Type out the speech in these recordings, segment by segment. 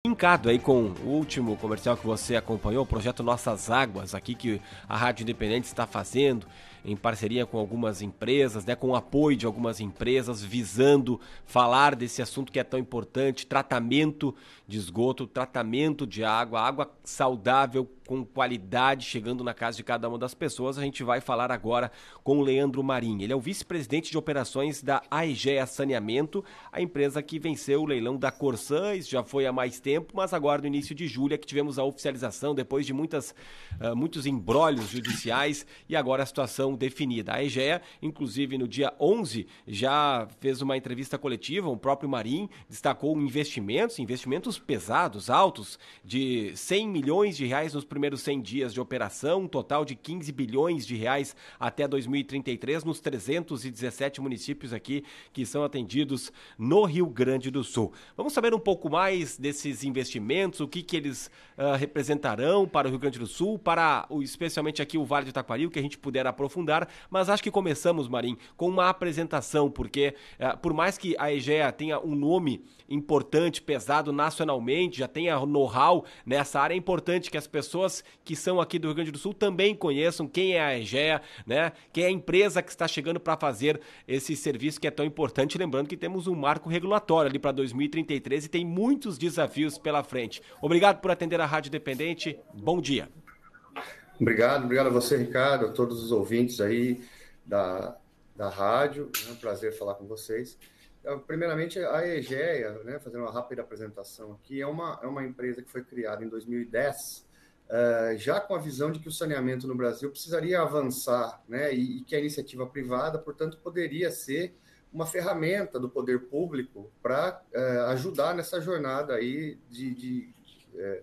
Linkado aí com o último comercial que você acompanhou, o projeto Nossas Águas, aqui que a Rádio Independente está fazendo em parceria com algumas empresas, né, com o apoio de algumas empresas, visando falar desse assunto que é tão importante, tratamento de esgoto, tratamento de água, água saudável, com qualidade, chegando na casa de cada uma das pessoas. A gente vai falar agora com o Leandro Marim. Ele é o vice-presidente de operações da Aegea Saneamento, a empresa que venceu o leilão da Corsã. Isso já foi há mais tempo, mas agora no início de julho é que tivemos a oficialização, depois de muitos embrólios judiciais, e agora a situação definida. A Aegea, inclusive no dia 11, já fez uma entrevista coletiva, o próprio Marim destacou investimentos pesados, altos, de 100 milhões de reais nos primeiros 100 dias de operação, um total de 15 bilhões de reais até 2033 nos 317 municípios aqui que são atendidos no Rio Grande do Sul. Vamos saber um pouco mais desses investimentos, o que eles representarão para o Rio Grande do Sul, especialmente aqui o Vale do Taquari, o que a gente puder aprofundar, mas acho que começamos, Marim, com uma apresentação, porque por mais que a Aegea tenha um nome importante, pesado nacionalmente, já tenha know-how nessa área, é importante que as pessoas que são aqui do Rio Grande do Sul também conheçam quem é a Aegea, né? Quem é a empresa que está chegando para fazer esse serviço que é tão importante, lembrando que temos um marco regulatório ali para 2033 e tem muitos desafios pela frente. Obrigado por atender a Rádio Independente, bom dia. Obrigado a você, Ricardo, a todos os ouvintes aí da rádio, é um prazer falar com vocês. Primeiramente, a Aegea, né, fazendo uma rápida apresentação aqui, é uma empresa que foi criada em 2010, já com a visão de que o saneamento no Brasil precisaria avançar, né, e que a iniciativa privada, portanto, poderia ser uma ferramenta do poder público para ajudar nessa jornada aí de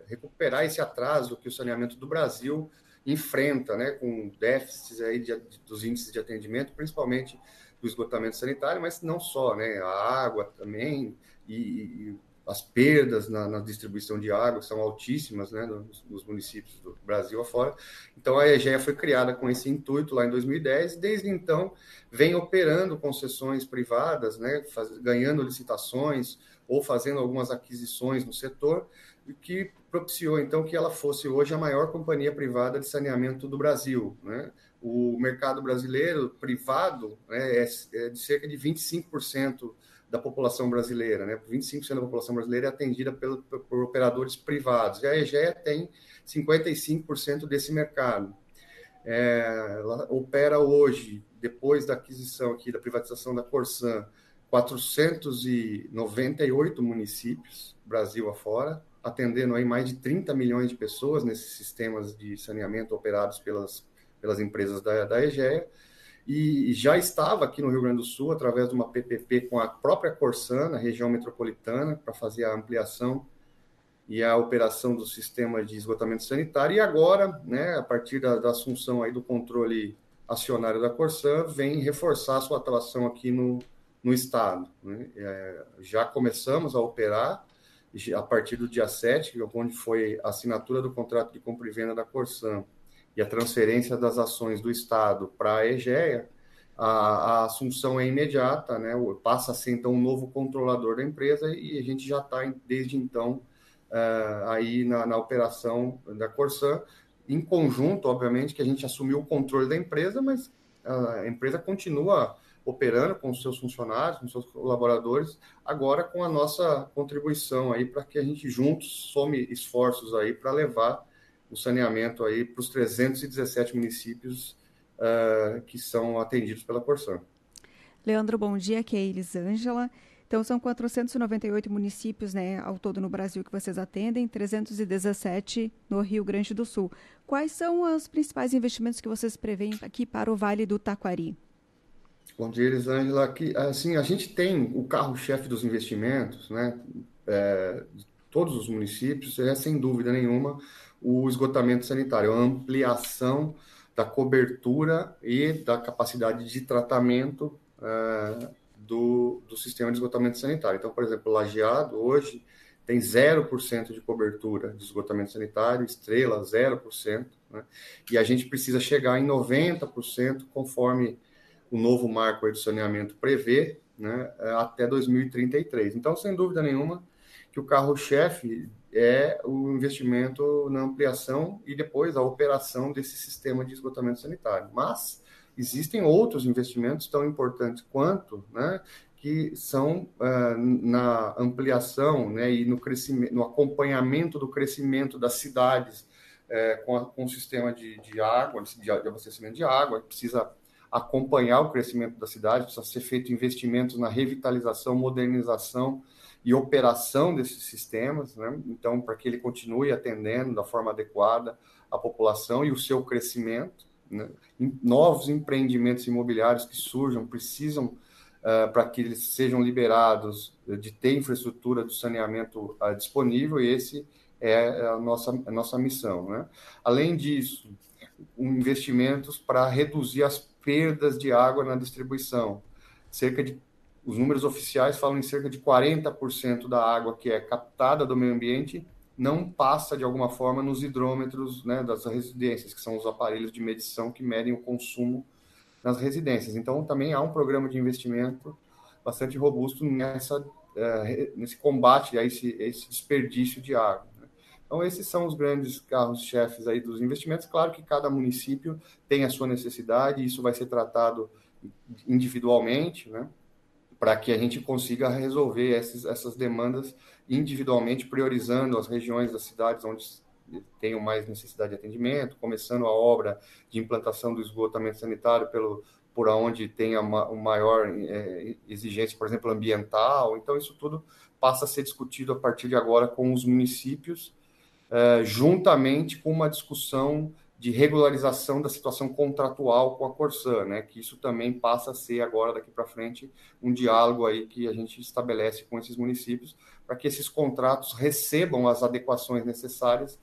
recuperar esse atraso que o saneamento do Brasil enfrenta, né, com déficits aí dos índices de atendimento, principalmente do esgotamento sanitário, mas não só, né, a água também e as perdas na distribuição de água são altíssimas, né, nos municípios do Brasil afora. Então, a Aegea foi criada com esse intuito lá em 2010 e desde então vem operando concessões privadas, né, ganhando licitações ou fazendo algumas aquisições no setor, o que propiciou, então, que ela fosse hoje a maior companhia privada de saneamento do Brasil, né? O mercado brasileiro privado, né, é de cerca de 25% da população brasileira, né? 25% da população brasileira é atendida por operadores privados, e a Aegea tem 55% desse mercado. Ela opera hoje, depois da aquisição aqui, da privatização da Corsã, 498 municípios, Brasil afora, atendendo aí mais de 30 milhões de pessoas nesses sistemas de saneamento operados pelas empresas da Aegea, e já estava aqui no Rio Grande do Sul, através de uma PPP com a própria Corsã, na região metropolitana, para fazer a ampliação e a operação do sistema de esgotamento sanitário, e agora, né, a partir da assunção aí do controle acionário da Corsã, vem reforçar a sua atuação aqui no Estado, né? Já começamos a operar a partir do dia 7, onde foi a assinatura do contrato de compra e venda da Corsã e a transferência das ações do Estado para a Aegea. A assunção é imediata, né? Passa a ser, então, um novo controlador da empresa e a gente já está, desde então, aí na operação da Corsã, em conjunto, obviamente, que a gente assumiu o controle da empresa, mas a empresa continua operando com os seus funcionários, com os seus colaboradores, agora com a nossa contribuição aí para que a gente juntos some esforços aí para levar o saneamento aí para os 317 municípios que são atendidos pela Corsã. Leandro, bom dia, aqui é Elisângela. Então, são 498 municípios, né, ao todo no Brasil que vocês atendem, 317 no Rio Grande do Sul. Quais são os principais investimentos que vocês preveem aqui para o Vale do Taquari? Bom dia, Elisângela. Aqui, assim, a gente tem o carro-chefe dos investimentos, né, de todos os municípios, sem dúvida nenhuma, o esgotamento sanitário, a ampliação da cobertura e da capacidade de tratamento do sistema de esgotamento sanitário. Então, por exemplo, Lajeado hoje tem 0% de cobertura de esgotamento sanitário, Estrela 0%, né? E a gente precisa chegar em 90% conforme o novo marco do saneamento prevê, né, até 2033. Então, sem dúvida nenhuma, que o carro-chefe é o investimento na ampliação e depois a operação desse sistema de esgotamento sanitário. Mas existem outros investimentos tão importantes quanto, né, que são na ampliação, né, e no crescimento, no acompanhamento do crescimento das cidades com o sistema de água, de abastecimento de água. Precisa acompanhar o crescimento da cidade, precisa ser feito investimentos na revitalização, modernização e operação desses sistemas, né? Então, para que ele continue atendendo da forma adequada a população e o seu crescimento, né? Novos empreendimentos imobiliários que surjam precisam, para que eles sejam liberados, de ter infraestrutura do saneamento disponível, e esse é a nossa missão, né? Além disso, investimentos para reduzir as perdas de água na distribuição. Os números oficiais falam em cerca de 40% da água que é captada do meio ambiente não passa, de alguma forma, nos hidrômetros, né, das residências, que são os aparelhos de medição que medem o consumo nas residências. Então, também há um programa de investimento bastante robusto nesse combate a esse desperdício de água. Então, esses são os grandes carros-chefes aí dos investimentos. Claro que cada município tem a sua necessidade, isso vai ser tratado individualmente, né, para que a gente consiga resolver essas demandas individualmente, priorizando as regiões das cidades onde tenham mais necessidade de atendimento, começando a obra de implantação do esgotamento sanitário por onde tenha uma maior exigência, por exemplo, ambiental. Então, isso tudo passa a ser discutido a partir de agora com os municípios, juntamente com uma discussão de regularização da situação contratual com a Corsã, né? Que isso também passa a ser agora, daqui para frente, um diálogo aí que a gente estabelece com esses municípios, para que esses contratos recebam as adequações necessárias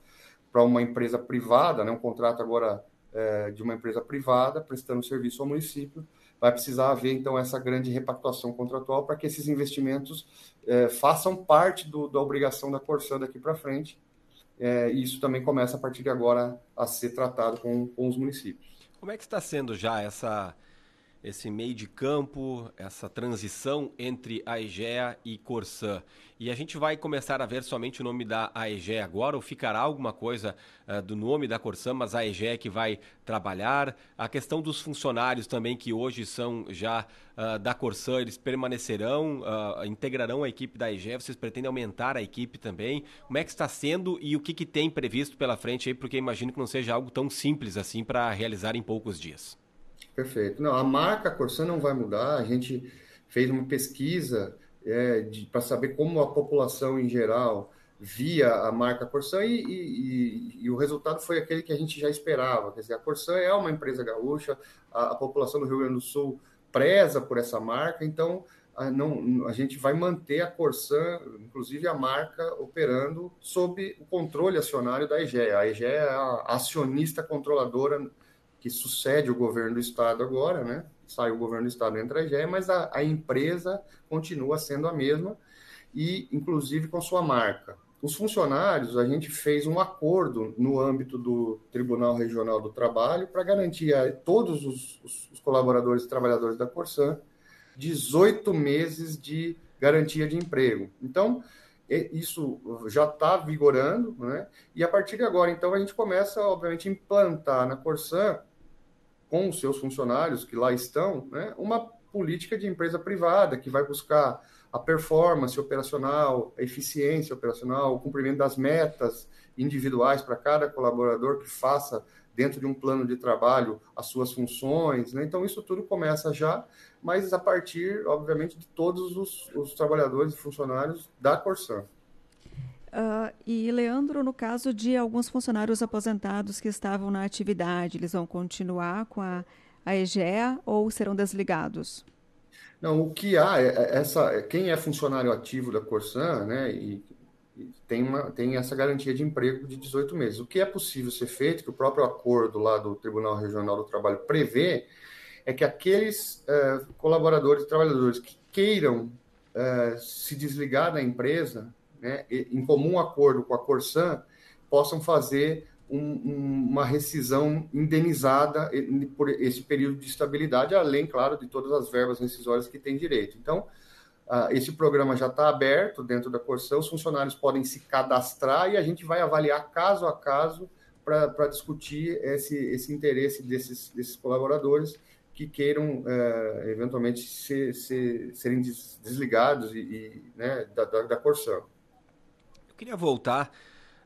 para uma empresa privada, né? Um contrato agora de uma empresa privada prestando serviço ao município. Vai precisar haver, então, essa grande repactuação contratual para que esses investimentos façam parte da obrigação da Corsã daqui para frente. E isso também começa a partir de agora a ser tratado com os municípios. Como é que está sendo já esse meio de campo, essa transição entre AEGEA e Corsã? E a gente vai começar a ver somente o nome da AEGEA agora, ou ficará alguma coisa do nome da Corsã, mas a AEGEA que vai trabalhar? A questão dos funcionários também, que hoje são já da Corsã, eles permanecerão, integrarão a equipe da AEGEA? Vocês pretendem aumentar a equipe também? Como é que está sendo e o que tem previsto pela frente aí? Porque imagino que não seja algo tão simples assim para realizar em poucos dias. Perfeito. Não, a marca Corsã não vai mudar. A gente fez uma pesquisa para saber como a população em geral via a marca Corsã e o resultado foi aquele que a gente já esperava. Quer dizer, a Corsã é uma empresa gaúcha, a população do Rio Grande do Sul preza por essa marca, então a gente vai manter a Corsã, inclusive a marca, operando sob o controle acionário da AEGEA. A AEGEA é a acionista controladora que sucede o governo do estado agora, né? Sai o governo do estado, entra a AEGEA, mas a empresa continua sendo a mesma, e inclusive com sua marca. Os funcionários, a gente fez um acordo no âmbito do Tribunal Regional do Trabalho para garantir a todos os colaboradores e trabalhadores da Corsã 18 meses de garantia de emprego. Então, isso já está vigorando, né? E a partir de agora, então, a gente começa, obviamente, a implantar na Corsã, com os seus funcionários que lá estão, né, uma política de empresa privada que vai buscar a performance operacional, a eficiência operacional, o cumprimento das metas individuais para cada colaborador que faça dentro de um plano de trabalho as suas funções, né? Então, isso tudo começa já, mas a partir, obviamente, de todos os trabalhadores e funcionários da Corsã. E, Leandro, no caso de alguns funcionários aposentados que estavam na atividade, eles vão continuar com a AEGEA ou serão desligados? Não, o que há quem é funcionário ativo da Corsã, né, e tem essa garantia de emprego de 18 meses. O que é possível ser feito, que o próprio acordo lá do Tribunal Regional do Trabalho prevê, é que aqueles colaboradores e trabalhadores que queiram se desligar da empresa, né, em comum acordo com a Corsã, possam fazer uma rescisão indenizada por esse período de estabilidade, além, claro, de todas as verbas rescisórias que tem direito. Então, esse programa já está aberto dentro da Corsã, os funcionários podem se cadastrar e a gente vai avaliar caso a caso para discutir esse interesse desses colaboradores que queiram eventualmente serem desligados né, da Corsã. Eu queria voltar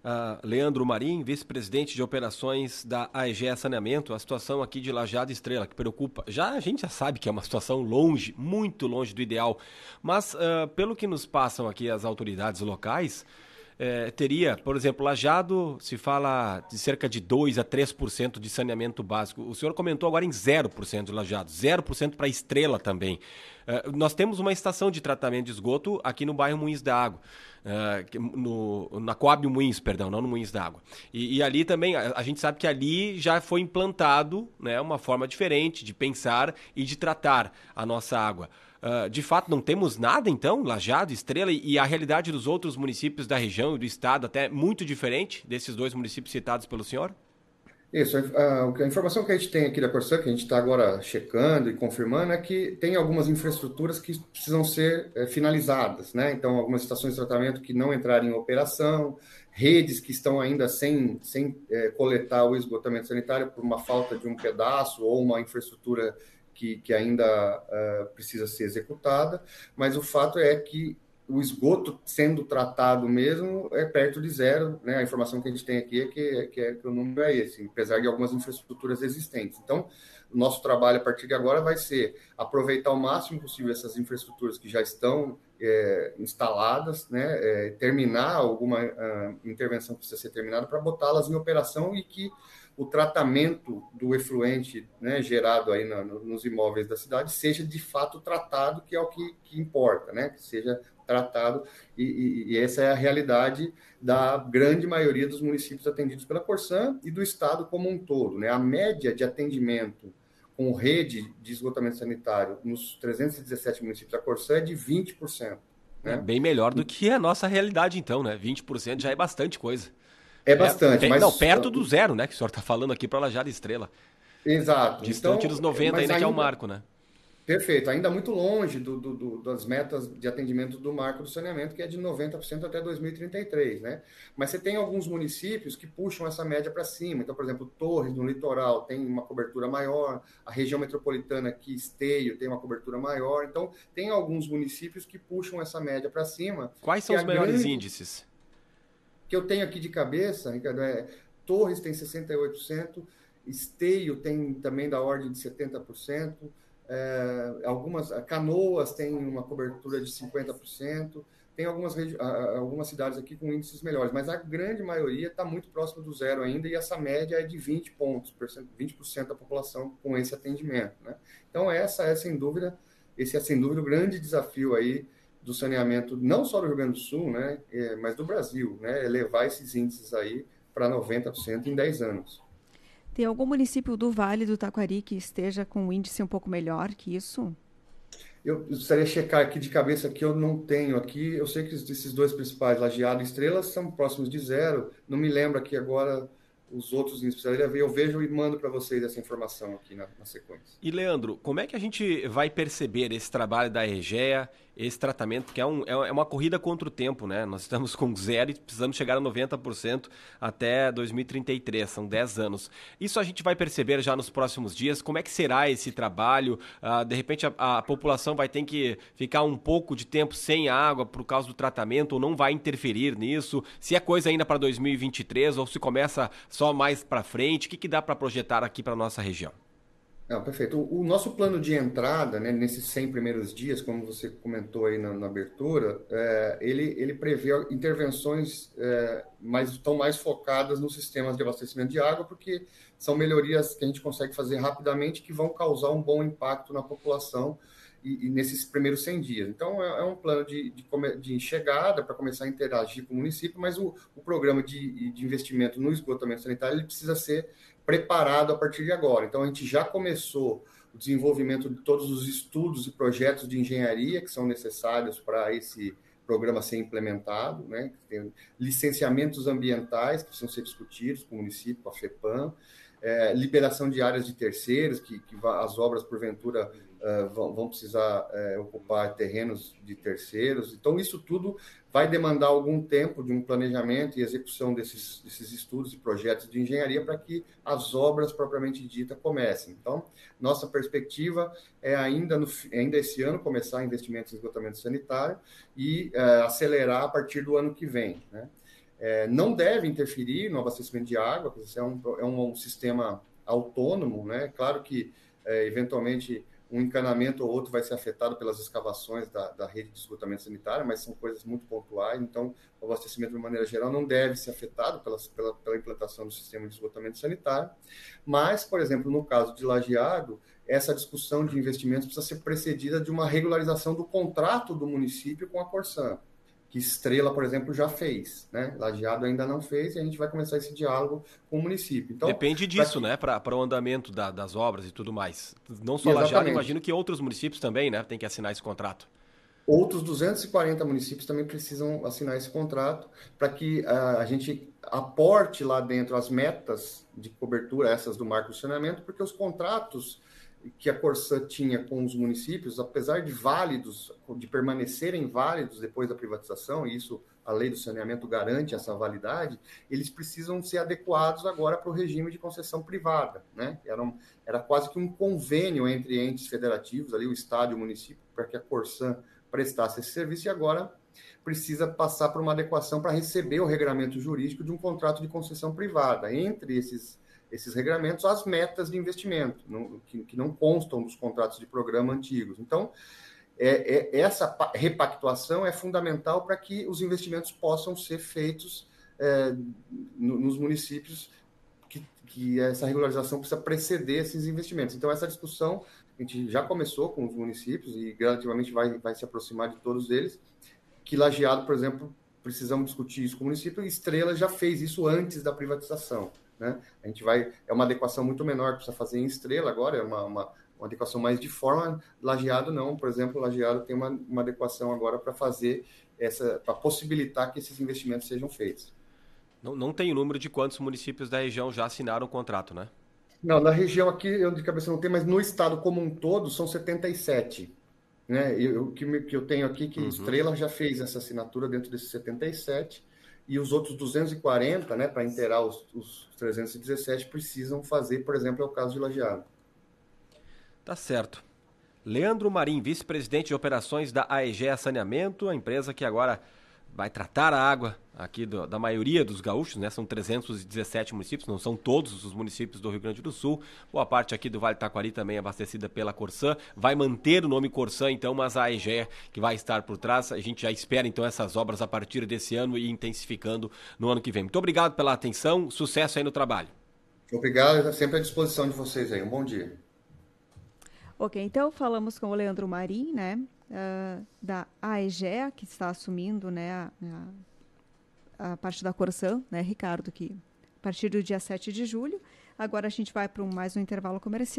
a Leandro Marim, vice-presidente de operações da AEGEA Saneamento, a situação aqui de Lajeado Estrela, que preocupa. A gente já sabe que é uma situação longe, muito longe do ideal, mas pelo que nos passam aqui as autoridades locais, teria, por exemplo, Lajeado se fala de cerca de 2 a 3% de saneamento básico. O senhor comentou agora em 0% de Lajeado, 0% para Estrela também. Nós temos uma estação de tratamento de esgoto aqui no bairro Moinhos da Água, na Coab Moinhos, perdão, não no Moinhos da Água. E ali também, a gente sabe que ali já foi implantado, né, uma forma diferente de pensar e de tratar a nossa água. De fato, não temos nada, então, Lajeado, Estrela, e a realidade dos outros municípios da região e do estado até muito diferente desses dois municípios citados pelo senhor? Isso, a informação que a gente tem aqui da Corsã, que a gente está agora checando e confirmando, é que tem algumas infraestruturas que precisam ser finalizadas, né? Então, algumas estações de tratamento que não entraram em operação, redes que estão ainda sem coletar o esgotamento sanitário por uma falta de um pedaço ou uma infraestrutura que ainda precisa ser executada, mas o fato é que o esgoto sendo tratado mesmo é perto de zero, né? A informação que a gente tem aqui é que o número é esse, apesar de algumas infraestruturas existentes. Então, o nosso trabalho a partir de agora vai ser aproveitar o máximo possível essas infraestruturas que já estão instaladas, né? Terminar alguma intervenção que precisa ser terminada para botá-las em operação e que o tratamento do efluente, né, gerado aí nos imóveis da cidade seja de fato tratado, que é o que importa, né? Que seja tratado, e essa é a realidade da grande maioria dos municípios atendidos pela Corsã e do estado como um todo, né? A média de atendimento com rede de esgotamento sanitário nos 317 municípios da Corsã é de 20%. Né? Bem melhor do que a nossa realidade, então, né? 20% já é bastante coisa. É bastante, mas... Não, perto do zero, né? Que o senhor está falando aqui para Lajeado Estrela. Exato. Distante então, dos 90 ainda, que é o marco, né? Perfeito. Ainda muito longe das metas de atendimento do marco do saneamento, que é de 90% até 2033, né? Mas você tem alguns municípios que puxam essa média para cima. Então, por exemplo, Torres, no litoral, tem uma cobertura maior. A região metropolitana aqui, Esteio, tem uma cobertura maior. Então, tem alguns municípios que puxam essa média para cima. Quais são os melhores índices? Que eu tenho aqui de cabeça, Ricardo, Torres tem 68%, Esteio tem também da ordem de 70%, algumas Canoas tem uma cobertura de 50%, tem algumas cidades aqui com índices melhores, mas a grande maioria está muito próximo do zero ainda, e essa média é de 20% da população com esse atendimento, né? Então esse é sem dúvida o grande desafio aí do saneamento, não só do Rio Grande do Sul, né, mas do Brasil, né, elevar esses índices aí para 90% em 10 anos. Tem algum município do Vale do Taquari que esteja com um índice um pouco melhor que isso? Eu precisaria checar aqui de cabeça, que eu não tenho aqui. Eu sei que esses dois principais, Lajeado e Estrela, são próximos de zero. Não me lembro aqui agora os outros índices. Precisaria ver, eu vejo e mando para vocês essa informação aqui na sequência. E, Leandro, como é que a gente vai perceber esse trabalho da EGEA, esse tratamento, porque é uma corrida contra o tempo, né? Nós estamos com zero e precisamos chegar a 90% até 2033, são 10 anos. Isso a gente vai perceber já nos próximos dias. Como é que será esse trabalho? De repente a população vai ter que ficar um pouco de tempo sem água por causa do tratamento, ou não vai interferir nisso? Se é coisa ainda para 2023 ou se começa só mais para frente, o que dá para projetar aqui para a nossa região? Não, perfeito. O nosso plano de entrada, né, nesses 100 primeiros dias, como você comentou aí na abertura, ele prevê intervenções estão mais focadas nos sistemas de abastecimento de água, porque são melhorias que a gente consegue fazer rapidamente, que vão causar um bom impacto na população e nesses primeiros 100 dias. Então, é um plano de chegada para começar a interagir com o município, mas o programa de investimento no esgotamento sanitário ele precisa ser preparado a partir de agora. Então, a gente já começou o desenvolvimento de todos os estudos e projetos de engenharia que são necessários para esse programa ser implementado, né? Tem licenciamentos ambientais que precisam ser discutidos com o município, com a FEPAM. liberação de áreas de terceiros, que as obras, porventura, vão precisar ocupar terrenos de terceiros. Então, isso tudo vai demandar algum tempo de um planejamento e execução desses estudos e projetos de engenharia para que as obras propriamente ditas comecem. Então, nossa perspectiva é ainda esse ano começar investimentos em esgotamento sanitário e acelerar a partir do ano que vem, né? Não deve interferir no abastecimento de água, porque isso é um sistema autônomo, né? Claro que, eventualmente, um encanamento ou outro vai ser afetado pelas escavações da rede de esgotamento sanitário, mas são coisas muito pontuais, então o abastecimento, de maneira geral, não deve ser afetado pela implantação do sistema de esgotamento sanitário. Mas, por exemplo, no caso de Lajeado, essa discussão de investimentos precisa ser precedida de uma regularização do contrato do município com a Corsan, que Estrela, por exemplo, já fez, né? Lajeado ainda não fez e a gente vai começar esse diálogo com o município. Então, depende disso, né? Para o andamento das obras e tudo mais. Não só Lajeado, imagino que outros municípios também, né? Tem que assinar esse contrato. Outros 240 municípios também precisam assinar esse contrato para que a gente aporte lá dentro as metas de cobertura, essas do marco de saneamento, porque os contratos que a Corsan tinha com os municípios, apesar de válidos, de permanecerem válidos depois da privatização, e isso a lei do saneamento garante essa validade, eles precisam ser adequados agora para o regime de concessão privada, né? Era quase que um convênio entre entes federativos, ali o Estado e o município, para que a Corsan prestasse esse serviço, e agora precisa passar por uma adequação para receber o regramento jurídico de um contrato de concessão privada. Entre esses regramentos, as metas de investimento, que não constam dos contratos de programa antigos. Então, essa repactuação é fundamental para que os investimentos possam ser feitos nos municípios, que essa regularização precisa preceder esses investimentos. Então, essa discussão a gente já começou com os municípios e gradativamente vai se aproximar de todos eles, que Lajeado, por exemplo, precisamos discutir isso com o município, e Estrela já fez isso antes da privatização, né? A gente é uma adequação muito menor que precisa fazer em Estrela agora, é uma adequação mais de forma. Lajeado não, por exemplo, Lajeado tem uma adequação agora para fazer para possibilitar que esses investimentos sejam feitos. Não tem o número de quantos municípios da região já assinaram o contrato, né? Não, na região aqui, eu de cabeça não tenho, mas no estado como um todo são 77. Né? O que eu tenho aqui, que Estrela já fez essa assinatura dentro desses 77, e os outros 240, né, para inteirar os 317, precisam fazer, por exemplo, é o caso de Lajeado. Tá certo. Leandro Marim, vice-presidente de operações da AEGEA Saneamento, a empresa que agora vai tratar a água aqui da maioria dos gaúchos, né? São 317 municípios, não são todos os municípios do Rio Grande do Sul. Boa parte aqui do Vale do Taquari também abastecida pela Corsan. Vai manter o nome Corsan, então, mas a AEGEA que vai estar por trás. A gente já espera, então, essas obras a partir desse ano e intensificando no ano que vem. Muito obrigado pela atenção, sucesso aí no trabalho. Obrigado, sempre à disposição de vocês aí. Um bom dia. Ok, então falamos com o Leandro Marim, né? Da AEGEA, que está assumindo, né, a parte da Corsan, né, Ricardo, que a partir do dia 7 de julho. Agora a gente vai para mais um intervalo comercial.